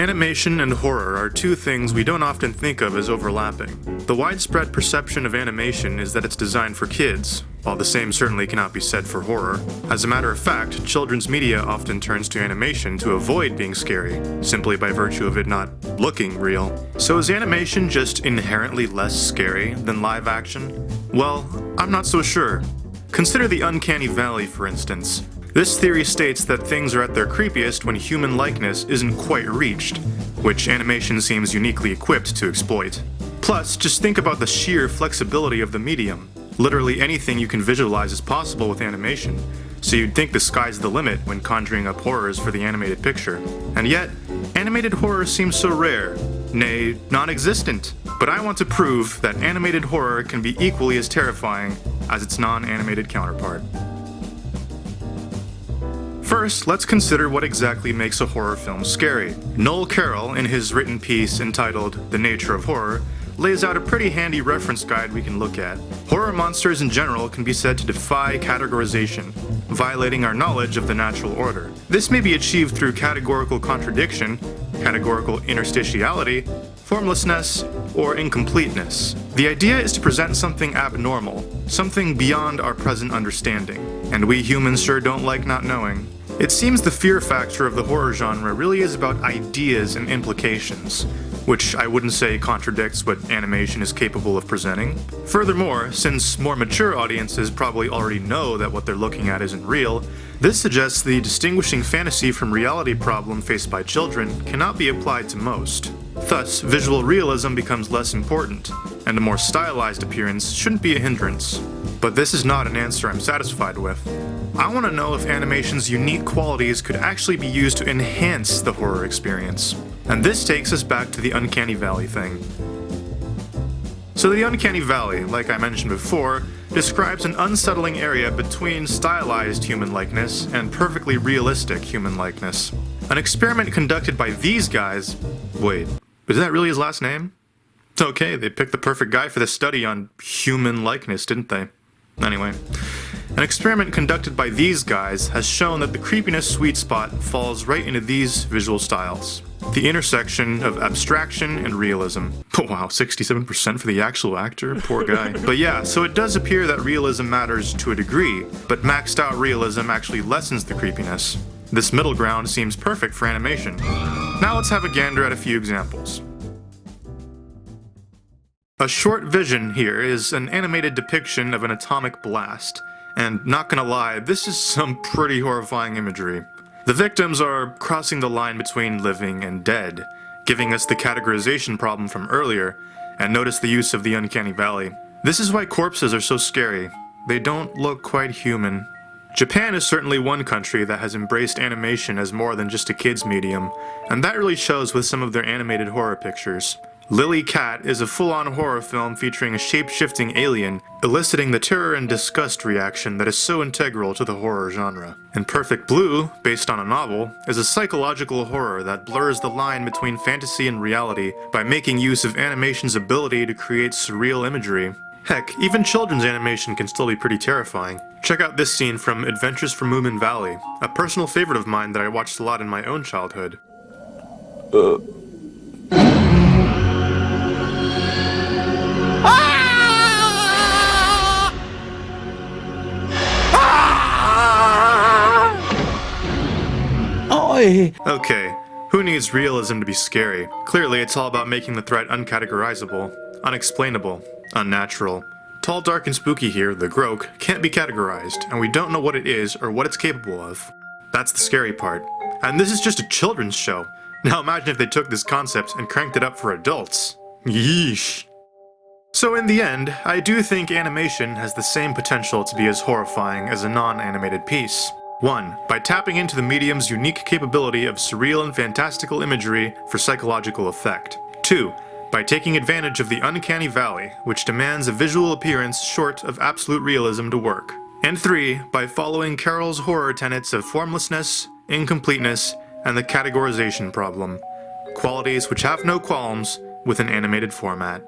Animation and horror are two things we don't often think of as overlapping. The widespread perception of animation is that it's designed for kids, while the same certainly cannot be said for horror. As a matter of fact, children's media often turns to animation to avoid being scary, simply by virtue of it not looking real. So is animation just inherently less scary than live action? Well, I'm not so sure. Consider the Uncanny Valley, for instance. This theory states that things are at their creepiest when human likeness isn't quite reached, which animation seems uniquely equipped to exploit. Plus, just think about the sheer flexibility of the medium. Literally anything you can visualize is possible with animation, so you'd think the sky's the limit when conjuring up horrors for the animated picture. And yet, animated horror seems so rare, nay, non-existent. But I want to prove that animated horror can be equally as terrifying as its non-animated counterpart. First, let's consider what exactly makes a horror film scary. Noel Carroll, in his written piece entitled The Nature of Horror, lays out a pretty handy reference guide we can look at. Horror monsters in general can be said to defy categorization, violating our knowledge of the natural order. This may be achieved through categorical contradiction, categorical interstitiality, formlessness, or incompleteness. The idea is to present something abnormal, something beyond our present understanding, and we humans sure don't like not knowing. It seems the fear factor of the horror genre really is about ideas and implications, which I wouldn't say contradicts what animation is capable of presenting. Furthermore, since more mature audiences probably already know that what they're looking at isn't real, this suggests the distinguishing fantasy from reality problem faced by children cannot be applied to most. Thus, visual realism becomes less important, and a more stylized appearance shouldn't be a hindrance. But this is not an answer I'm satisfied with. I want to know if animation's unique qualities could actually be used to enhance the horror experience. And this takes us back to the Uncanny Valley thing. So the Uncanny Valley, like I mentioned before, describes an unsettling area between stylized human likeness and perfectly realistic human likeness. An experiment conducted by these guys... Wait, is that really his last name? Okay, they picked the perfect guy for this study on human likeness, didn't they? Anyway, an experiment conducted by these guys has shown that the creepiness sweet spot falls right into these visual styles. The intersection of abstraction and realism. Oh wow, 67% for the actual actor? Poor guy. But yeah, so it does appear that realism matters to a degree, but maxed out realism actually lessens the creepiness. This middle ground seems perfect for animation. Now let's have a gander at a few examples. A short vision here is an animated depiction of an atomic blast, and not gonna lie, this is some pretty horrifying imagery. The victims are crossing the line between living and dead, giving us the categorization problem from earlier, and notice the use of the Uncanny Valley. This is why corpses are so scary. They don't look quite human. Japan is certainly one country that has embraced animation as more than just a kids' medium, and that really shows with some of their animated horror pictures. Lily Cat is a full-on horror film featuring a shape-shifting alien, eliciting the terror and disgust reaction that is so integral to the horror genre. And Perfect Blue, based on a novel, is a psychological horror that blurs the line between fantasy and reality by making use of animation's ability to create surreal imagery. Heck, even children's animation can still be pretty terrifying. Check out this scene from Adventures from Uncanny Valley, a personal favorite of mine that I watched a lot in my own childhood. Okay, who needs realism to be scary? Clearly it's all about making the threat uncategorizable, unexplainable, unnatural. Tall, dark, and spooky here, the Groke, can't be categorized, and we don't know what it is or what it's capable of. That's the scary part. And this is just a children's show. Now imagine if they took this concept and cranked it up for adults. Yeesh. So in the end, I do think animation has the same potential to be as horrifying as a non-animated piece. 1. By tapping into the medium's unique capability of surreal and fantastical imagery for psychological effect. 2. By taking advantage of the Uncanny Valley, which demands a visual appearance short of absolute realism to work. And 3. By following Carroll's horror tenets of formlessness, incompleteness, and the categorization problem. Qualities which have no qualms with an animated format.